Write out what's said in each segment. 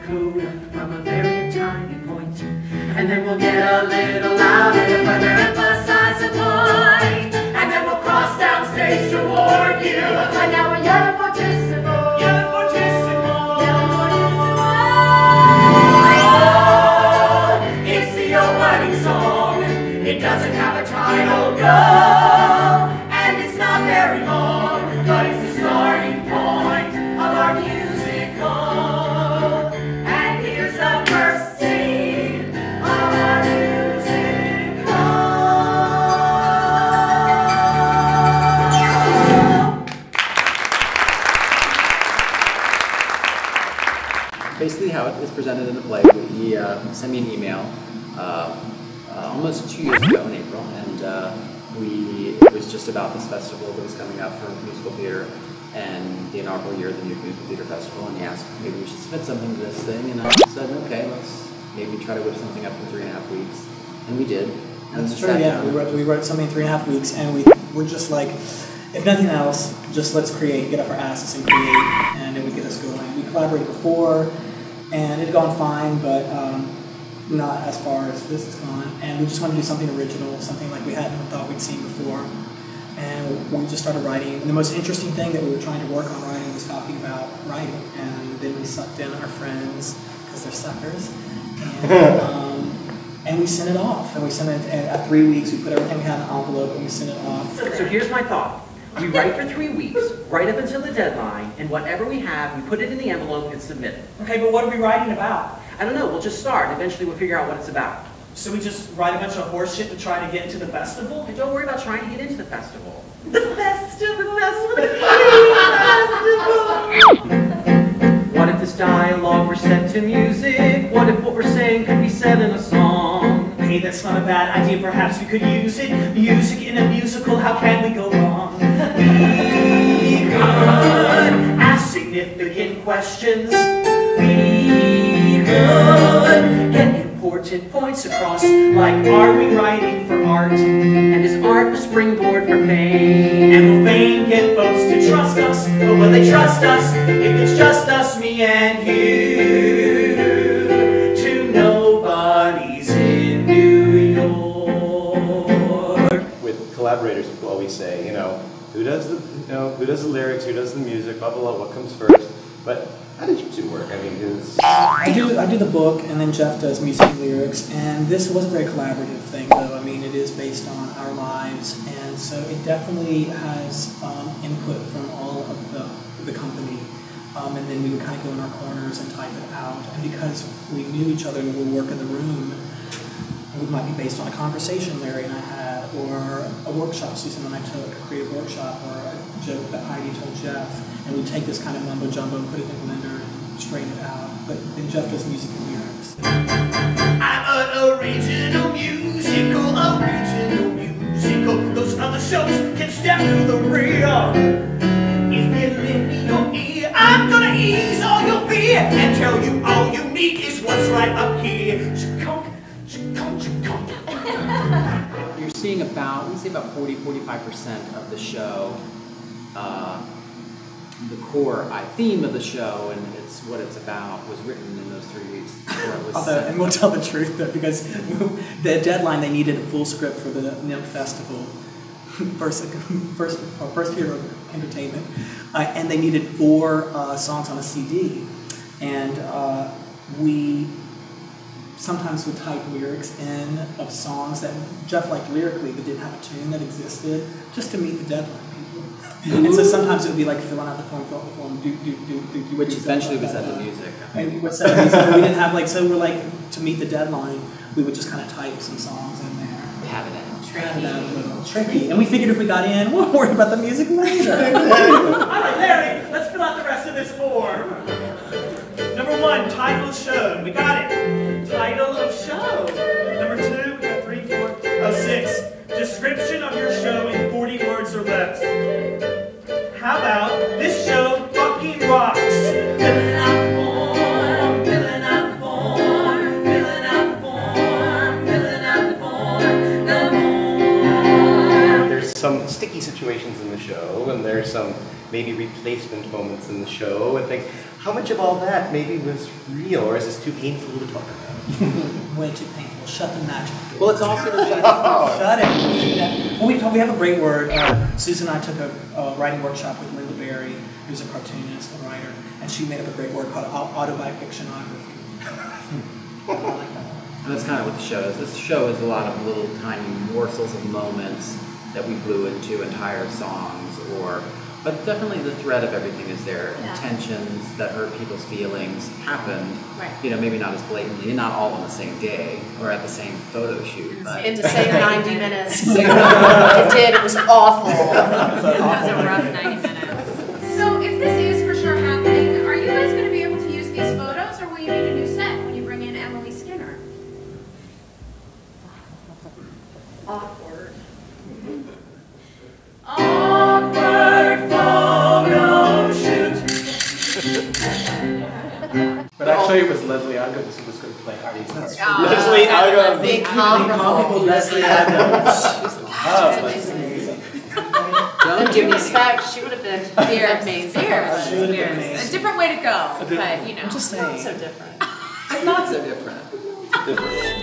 code from a very tiny point. And then we'll get a little louder to further emphasize the point. And then we'll cross down stage toward you. And now we're yelling fortissimo. Yelling fortissimo. Yelling fortissimo. It's the opening song. It doesn't have a title, go. And it's not very long, but it's the starting point of our musical. And here's the first scene of our musical. Basically how it is presented in the play, he sent me an email almost 2 years ago in April, and it was just about this festival that was coming up for musical theater and the inaugural year of the New Musical Theater Festival, and he asked if maybe we should submit something to this thing, and I said, okay, let's maybe try to whip something up in 3.5 weeks, and we did. And that's true, yeah, we wrote something in 3.5 weeks, and we're just like, if nothing else, just let's create, get off our asses and create, and it would get us going. We collaborated before, and it had gone fine, but not as far as this has gone, and we just wanted to do something original, something like we hadn't thought we'd seen before, and we just started writing. And the most interesting thing that we were trying to work on writing was talking about writing, and then we sucked in our friends, because they're suckers, and we sent it off, and we sent it at 3 weeks, we put everything we had in an envelope, and we sent it off. So here's my thought. We write for 3 weeks, right up until the deadline, and whatever we have, we put it in the envelope and submit it. Okay, but what are we writing about? I don't know, we'll just start. Eventually we'll figure out what it's about. So we just write a bunch of horse shit to try to get into the festival? And don't worry about trying to get into the festival. The festival! What if this dialogue were set to music? What if what we're saying could be said in a song? Hey, that's not a bad idea, perhaps we could use it. Music in a musical, how can we go wrong? We could ask significant questions. We could get important points across, like, are we writing for art? And is art a springboard for fame? And will fame get folks to trust us? Or will they trust us if it's just us, me and you? To nobody's in New York. With collaborators, people always say, who does the lyrics, who does the music, blah, blah, blah, what comes first? But how did you two work? I mean, I do the book, and then Jeff does music and lyrics, and this was a very collaborative thing, though. I mean, it is based on our lives, and so it definitely has input from all of the company, and then we would kind of go in our corners and type it out, and because we knew each other and we would work in the room, it might be based on a conversation Larry and I had, or a workshop Susan and I took, a creative workshop, or a joke that Heidi told Jeff, and we'd take this kind of mumbo jumbo and put it in the blender and straighten it out. But then Jeff does music and lyrics. I'm an original musical. Those other shows can step to the rear. If you lend me your ear, I'm gonna ease all your fear and tell you all you need is what's right up here. You're seeing about, we say about 40-45% of the show, the core theme of the show, and it's what it's about, was written in those 3 weeks before it was and we'll tell the truth, though, because the deadline, they needed a full script for the NIMP Festival, first year of Kentertainment, and they needed 4 songs on a CD, and we sometimes would type lyrics in of songs that Jeff liked lyrically but didn't have a tune that existed, just to meet the deadline. And so sometimes it would be like filling out the form, do. Which eventually was set to music. And we would set music, but we didn't have so we're like, to meet the deadline, we would just kind of type some songs in there. Have it out. Tricky. And we figured if we got in, we'll worry about the music later. All right, Larry, let's fill out the rest of this form. Number 1, title of show. We got it. Title of show. Number 2, we got 3, 4, 6. Description of your show in 40 words or less. How about this show fucking rocks? Filling out the form, filling out the form, filling out the form, filling out the form, the form. there's some sticky situations in the show, and there's some maybe replacement moments in the show and things. How much of all that maybe was real, or is this too painful to talk about? Way too painful. Shut the magic door. Well, it's also Shut it. Well, we have a great word. Susan and I took a writing workshop with Linda Berry, who's a cartoonist and writer, and she made up a great word called autobiography. I like that word. And that's kind of what the show is. This show is a lot of little tiny morsels of moments that we blew into entire songs, but definitely the thread of everything is there. Yeah. Intentions that hurt people's feelings happened, Right. Maybe not as blatantly, and not all on the same day or at the same photo shoot, but In the same 90 minutes. It did. It was awful. That was a rough 90 minutes. So if this is for sure happening, are you guys going to be able to use these photos, or will you need a new set when you bring in Emily Skinner? Awkward. Awkward photo shoot. But actually, it was Leslie Uggams who was going to play Hardy's part. Leslie Uggams. They call people Leslie Uggams. That's amazing. Don't Due respect, she would have been amazing. She would have been amazing. A different way to go, but I'm just saying. Not so different. It's not so different.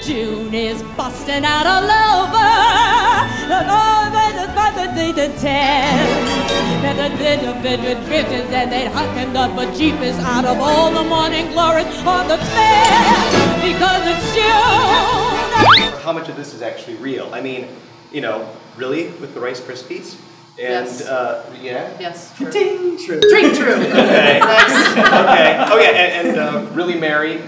June is busting out all over. And they'd hucking up a jeepers out of all the morning glories on the fair because it's June. How much of this is actually real? I mean, really, with the Rice Krispies? And, Yes. yeah? Yes, true. True. Drink true. Okay. Next. Okay. Oh, yeah, and really married?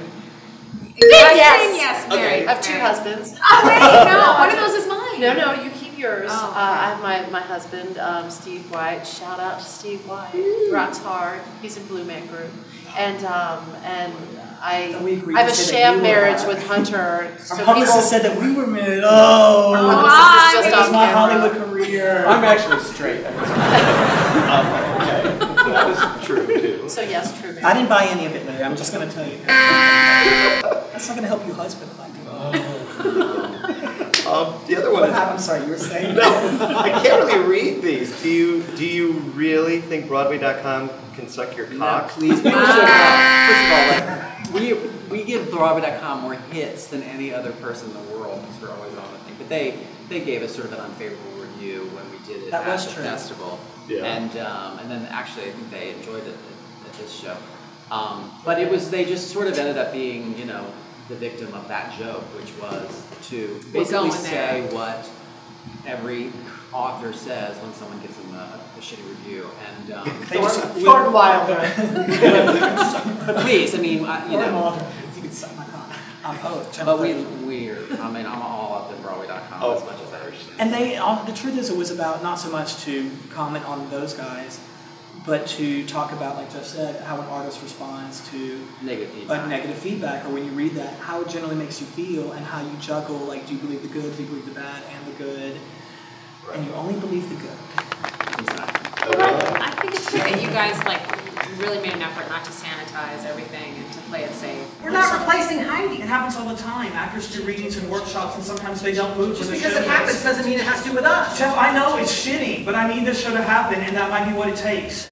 Yes. Yes, Okay. Mary. I have two husbands. Oh, wait, no. One of those is mine. No, you keep yours. Oh, okay. I have my husband, Steve White. Shout out to Steve White. Rocks hard. He's in Blue Man Group. And I we agreed have to a say that sham you were marriage hot. with Hunter. So Our publicist people, said that we were married. Oh, this is that just was on my camera. Hollywood career. I'm actually straight. Okay. That is true, too. So yes, true. I didn't buy any of it, Larry. I'm just going to tell you. That's not going to help you, husband. The other one What is... happened? I'm sorry, you were saying? No, I can't really read these. Do you really think Broadway.com can suck your No, cock? please. First of all, we give Broadway.com more hits than any other person in the world because we're always on the thing. But they gave us sort of an unfavorable review when we did it That at was the true. festival. Yeah. And then actually I think they enjoyed it at this show. But they just sort of ended up being, the victim of that joke, which was to basically going say what every author says when someone gives them a shitty review. And Thornton Wilder. please, I mean, You could suck my cock. I'm poet. but I'm all up in Broadway.com as much as I understand. And the truth is, it was about not so much to comment on those guys, but to talk about, like Jeff said, how an artist responds to negative feedback, or when you read that, how it generally makes you feel, and how you juggle, like, do you believe the good, do you believe the bad, and the good, and you only believe the good. Exactly. Well, I think it's great that you guys really made an effort not to sanitize everything and to play it safe. We're not replacing Heidi. It happens all the time. Actors do readings and workshops, and sometimes they don't move. Just because it happens doesn't mean it has to do with us. Jeff, I know it's shitty, but I need this show to happen, and that might be what it takes.